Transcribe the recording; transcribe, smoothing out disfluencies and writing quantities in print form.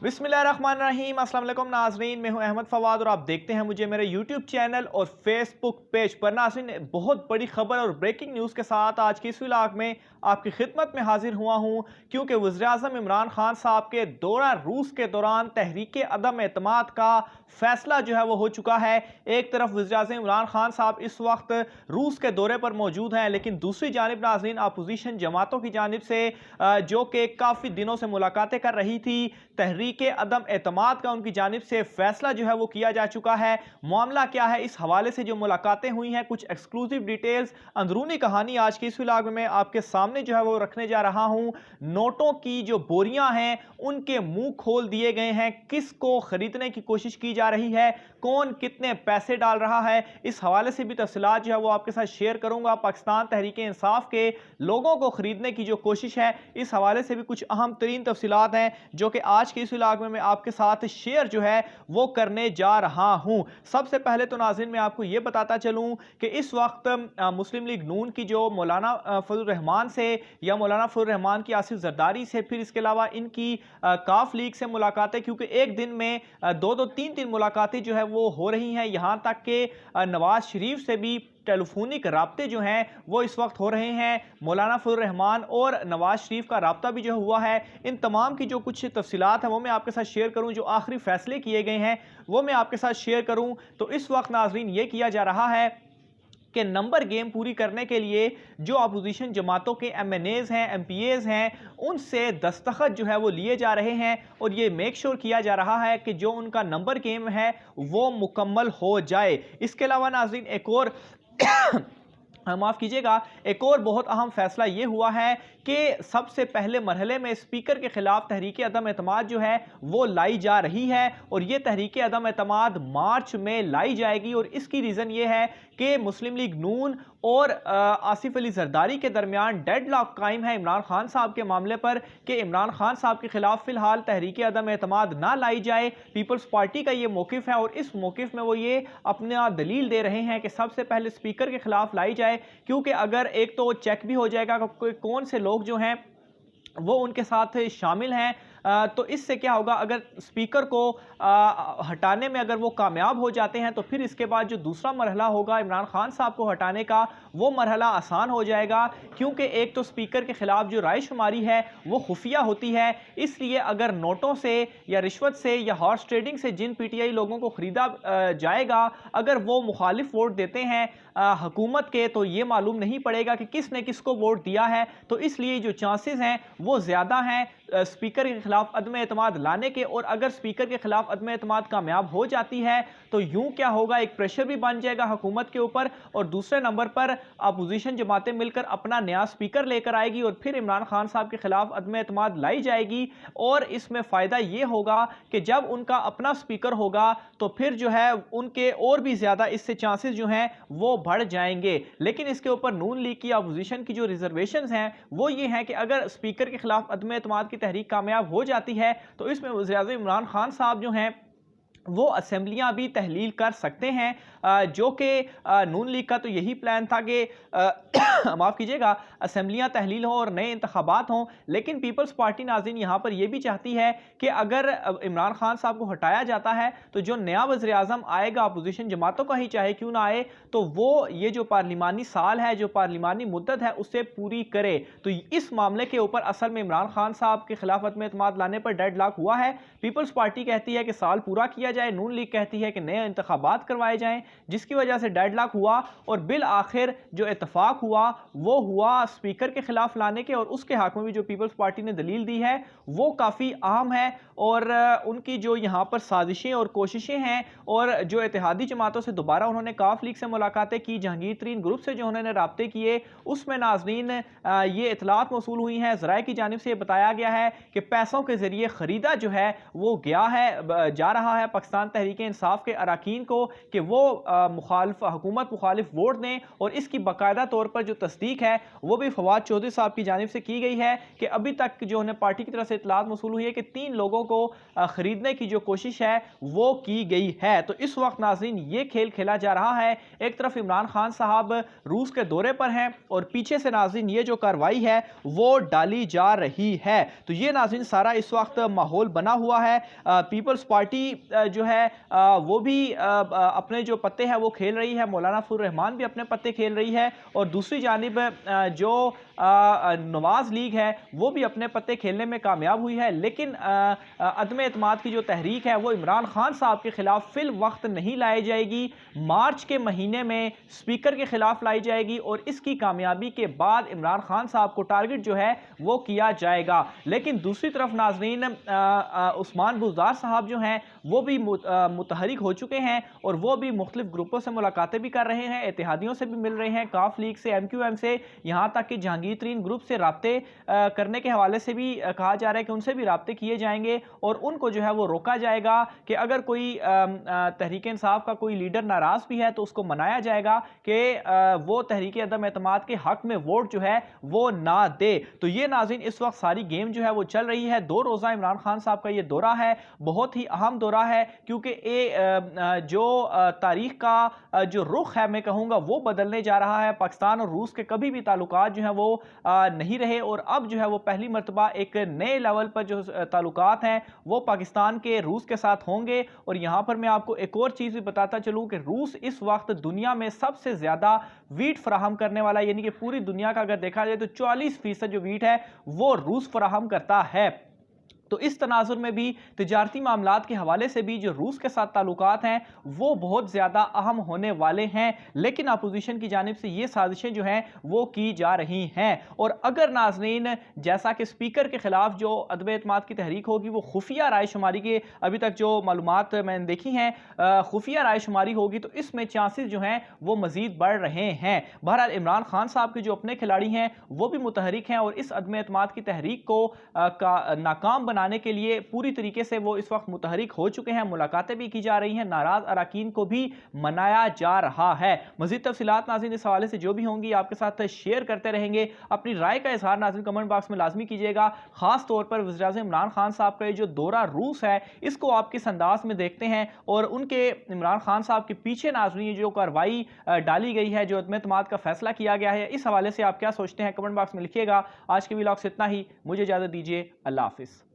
बिस्मिल्लाहिर्रहमानिर्रहीम अस्सलाम वालेकुम नाजरीन, मैं हूं अहमद फवाद और आप देखते हैं मुझे मेरे यूट्यूब चैनल और फेसबुक पेज पर। नाजरीन, बहुत बड़ी खबर और ब्रेकिंग न्यूज़ के साथ आज की इस व्लॉग में आपकी खिदमत में हाजिर हुआ हूं, क्योंकि वज़ीर-ए-आज़म इमरान खान साहब के दौरा रूस के दौरान तहरीक अदम एतमाद का फैसला जो है वो हो चुका है। एक तरफ वज़ीर-ए-आज़म इमरान खान साहब इस वक्त रूस के दौरे पर मौजूद हैं, लेकिन दूसरी जानिब नाजरीन अपोजिशन जमातों की जानिब से जो कि काफ़ी दिनों से मुलाकातें कर रही थी, तहरीक अदम एतमाद का उनकी जानिब से फैसला जो है वो किया जा चुका है। मामला क्या है, इस हवाले से जो मुलाकातें हुई हैं, कुछ एक्सक्लूसिव डिटेल्स, अंदरूनी कहानी आज की इस व्लॉग में आपके सामने जो है वो रखने जा रहा हूं। नोटों की जो बोरियां हैं उनके मुंह खोल दिए गए हैं, किसको खरीदने की कोशिश की जा रही है, कौन कितने पैसे डाल रहा है, इस हवाले से भी तफसीलात जो है वो आपके साथ शेयर करूंगा। पाकिस्तान तहरीक इंसाफ के लोगों को खरीदने की जो कोशिश है, इस हवाले से भी कुछ अहम तरीन तफसीलात हैं जो कि आज के इस व्लॉग में मैं आपके साथ शेयर जो है वो करने जा रहा हूं। सबसे पहले तो नाज़रीन मैं आपको ये बताता चलूं कि इस वक्त मुस्लिम लीग नून की जो मौलाना फजल रहमान से या मौलाना फजल रहमान की आसिफ जरदारी से, फिर इसके अलावा इनकी काफ लीग से मुलाकातें, क्योंकि एक दिन में दो दो तीन तीन मुलाकातें जो है वो हो रही हैं। यहां तक कि नवाज शरीफ से भी टेलीफोनिक राब्ते जो हैं वो इस वक्त हो रहे हैं। मौलाना फजल रहमान और नवाज शरीफ का राब्ता भी जो हुआ है। इन तमाम की जो कुछ तफसीलात हैं वो मैं आपके साथ शेयर करूं, जो आखिरी फैसले किए गए हैं वो मैं आपके साथ शेयर करूं। तो इस वक्त नाजरीन ये किया जा रहा है कि नंबर गेम पूरी करने के लिए जो अपोजिशन जमातों के MNAs हैं, MPAs हैं, उनसे दस्तखत जो है वो लिए जा रहे हैं और ये मेक श्योर किया जा रहा है कि जो उनका नंबर गेम है वो मुकम्मल हो जाए। इसके अलावा नाज़रीन एक और माफ़ कीजिएगा, एक और बहुत अहम फैसला ये हुआ है कि सबसे पहले मरहले में स्पीकर के खिलाफ तहरीक अदम एतमाद जो है वो लाई जा रही है और ये तहरीक अदम एतमाद मार्च में लाई जाएगी। और इसकी रीज़न ये है कि मुस्लिम लीग नून और आसिफ अली जरदारी के दरमियान डेडलॉक कायम है इमरान खान साहब के मामले पर कि इमरान खान साहब के खिलाफ फिलहाल तहरीक अदम एतमाद ना लाई जाए। पीपल्स पार्टी का ये मौकिफ है और इस मौकिफ में वो ये अपना दलील दे रहे हैं कि सबसे पहले स्पीकर के खिलाफ लाई जाए, क्योंकि अगर एक तो चेक भी हो जाएगा कि कौन से लोग जो हैं वो उनके साथ शामिल हैं। तो इससे क्या होगा, अगर स्पीकर को हटाने में अगर वो कामयाब हो जाते हैं तो फिर इसके बाद जो दूसरा मरहला होगा इमरान खान साहब को हटाने का, वो मरहला आसान हो जाएगा। क्योंकि एक तो स्पीकर के खिलाफ जो रायशुमारी है वो खुफिया होती है, इसलिए अगर नोटों से या रिश्वत से या हॉर्स ट्रेडिंग से जिन PTI लोगों को खरीदा जाएगा, अगर वो मुखालिफ वोट देते हैं हुकूमत के, तो ये मालूम नहीं पड़ेगा कि किसने किसको वोट दिया है। तो इसलिए जो चांसेस हैं वो ज़्यादा हैं स्पीकर के खिलाफ अदम एतमाद लाने के। और अगर स्पीकर के खिलाफ अदम एतमाद कामयाब हो जाती है तो यूं क्या होगा, एक प्रेशर भी बन जाएगा हुकूमत के ऊपर और दूसरे नंबर पर अपोजिशन जमातें मिलकर अपना नया स्पीकर लेकर आएगी और फिर इमरान खान साहब के खिलाफ अदम एतमाद लाई जाएगी। और इसमें फ़ायदा ये होगा कि जब उनका अपना स्पीकर होगा तो फिर जो है उनके और भी ज़्यादा इससे चांसेस जो हैं वो बढ़ जाएंगे। लेकिन इसके ऊपर नून लीग की अपोजिशन की जो रिजर्वेशंस हैं वो ये हैं कि अगर स्पीकर के खिलाफ अदम एतमाद की तहरीक कामयाब हो जाती है तो इसमें वज़ीर-ए-आज़म इमरान खान साहब जो हैं वो असेंबलियां भी तहलील कर सकते हैं, जो कि नून लीग का तो यही प्लान था कि माफ़ कीजिएगा असेंबलियां तहलील हों और नए इंतखाबात हों। लेकिन पीपल्स पार्टी नाज़रीन यहाँ पर यह भी चाहती है कि अगर इमरान खान साहब को हटाया जाता है तो जो नया वज़ीर आज़म आएगा, अपोजिशन जमातों का ही चाहे क्यों ना आए, तो वो ये जो पार्लिमानी साल है, जो पार्लिमानी मुद्दत है, उसे पूरी करे। तो इस मामले के ऊपर असल में इमरान खान साहब के खिलाफ अदम एतमाद लाने पर डेडलॉक हुआ है। पीपल्स पार्टी कहती है कि साल पूरा किया जाए, नून लीग कहती है कि नए इंतखाबात करवाए जाएं, जिसकी वजह से डेडलॉक हुआ और बिल आखिर जो इत्तफाक हुआ वो हुआ स्पीकर के खिलाफ लाने के। और उसके हक में भी जो पीपल्स पार्टी ने दलील दी है वो काफ़ी अहम है और उनकी जो यहाँ पर साजिशें और कोशिशें हैं और जो इत्तेहादी जमातों से दोबारा उन्होंने काफ लीग से मुलाकातें की, जहांगीर तरीन ग्रुप से जो उन्होंने राब्ते किए, उसमें नाजरीन ये इतलात मौसूल हुई हैं, ज़राए की जानिब से बताया गया है कि पैसों के ज़रिए ख़रीदा जो है वो गया है, जा रहा है पाकिस्तान तहरीक इंसाफ के अरकान को कि वो हुकूमत मुखालिफ वोट दें, और इसकी बाकायदा तौर पर जो तस्दीक है वो भी फवाद चौधरी साहब की जानिब से की गई है कि अभी तक जो उन्हें पार्टी की तरफ से इतलात मौसूल हुई है कि 3 लोगों को खरीदने की जो कोशिश है वो की गई है। तो इस वक्त नाज़रीन ये खेल खेला जा रहा है, एक तरफ इमरान खान साहब रूस के दौरे पर हैं और पीछे से नाज़रीन ये जो कार्रवाई है वो डाली जा रही है। तो ये नाज़रीन सारा इस वक्त माहौल बना हुआ है। पीपल्स पार्टी जो है वो भी अपने जो पत्ते हैं वो खेल रही है, मौलाना फजल रहमान भी अपने पत्ते खेल रही है, और दूसरी जानिब जो नवाज लीग है वो भी अपने पत्ते खेलने में कामयाब हुई है। लेकिन अदम एतमाद की जो तहरीक है वो इमरान खान साहब के खिलाफ फिल वक्त नहीं लाई जाएगी, मार्च के महीने में स्पीकर के खिलाफ लाई जाएगी, और इसकी कामयाबी के बाद इमरान खान साहब को टारगेट जो है वो किया जाएगा। लेकिन दूसरी तरफ नाजरीन उस्मान बुज़दार साहब जो हैं वो भी मुतहरिक हो चुके हैं, और वो भी मुख्तलिफ ग्रुपों से मुलाकातें भी कर रहे हैं, इत्तेहादियों से भी मिल रहे हैं, काफ लीग से, MQM से, यहाँ तक कि जहांगीर तरीन ग्रुप से राब्ते करने के हवाले से भी कहा जा रहा है कि उनसे भी राब्ते किए जाएंगे, और उनको जो है वो रोका जाएगा कि अगर कोई तहरीक इंसाफ का कोई लीडर नाराज भी है तो उसको मनाया जाएगा कि वो तहरीक अदम एतमाद के हक में वोट जो है वो ना दे। तो ये नाज़रीन इस वक्त सारी गेम जो है वो चल रही है। 2 रोज़ा इमरान खान साहब का ये दौरा है, बहुत ही अहम दौरा है, क्योंकि जो तारीख का जो रुख है मैं कहूँगा वो बदलने जा रहा है। पाकिस्तान और रूस के कभी भी ताल्लुकात जो हैं वो नहीं रहे, और अब जो है वो पहली मरतबा एक नए लेवल पर जो ताल्लुकात हैं वो पाकिस्तान के रूस के साथ होंगे। और यहाँ पर मैं आपको एक और चीज़ भी बताता चलूँ कि रूस इस वक्त दुनिया में सबसे ज़्यादा वीट फराहम करने वाला, यानी कि पूरी दुनिया का अगर देखा जाए तो 40% जो वीट है वो रूस फराहम करता है। तो इस तनाजुर में भी तिजारती मामलात के हवाले से भी जो रूस के साथ ताल्लुकात हैं वो बहुत ज़्यादा अहम होने वाले हैं। लेकिन अपोजिशन की जानिब से ये साजिशें जो हैं वो की जा रही हैं, और अगर नाज़रीन जैसा कि स्पीकर के ख़िलाफ़ जो अदम एतमाद की तहरीक होगी वो खुफिया राय शुमारी के अभी तक जो मालूमात मैंने देखी हैं खुफिया राय शुमारी होगी, तो इसमें चांसेस जो हैं वो मज़ीद बढ़ रहे हैं। बहरहाल इमरान खान साहब के जो अपने खिलाड़ी हैं वो भी मुतहरिक हैं, और इस अदम एतमाद की तहरीक को नाकाम बनाने के लिए पूरी तरीके से वो इस वक्त मुतहरिक हो चुके हैं। मुलाकातें भी की जा रही हैं, नाराज अरकान को भी मनाया जा रहा है। मज़ीद तफसीलात नाज़रीन इस हवाले से जो भी होंगी आपके साथ शेयर करते रहेंगे। अपनी राय का इजहार नाज़रीन कमेंट बॉक्स में लाजमी कीजिएगा। खास तौर पर वज़ीर-ए-आज़म इमरान खान साहब का जो दौरा रूस है इसको आप किस अंदाज में देखते हैं, और उनके इमरान खान साहब के पीछे नाज़रीन जो कार्रवाई डाली गई है, जो अदम एतमाद का फैसला किया गया है, इस हवाले से आप क्या सोचते हैं कमेंट बॉक्स में लिखिएगा। आज के व्लॉग से इतना ही, मुझे इजाज़त दीजिए। अल्लाह हाफिज़।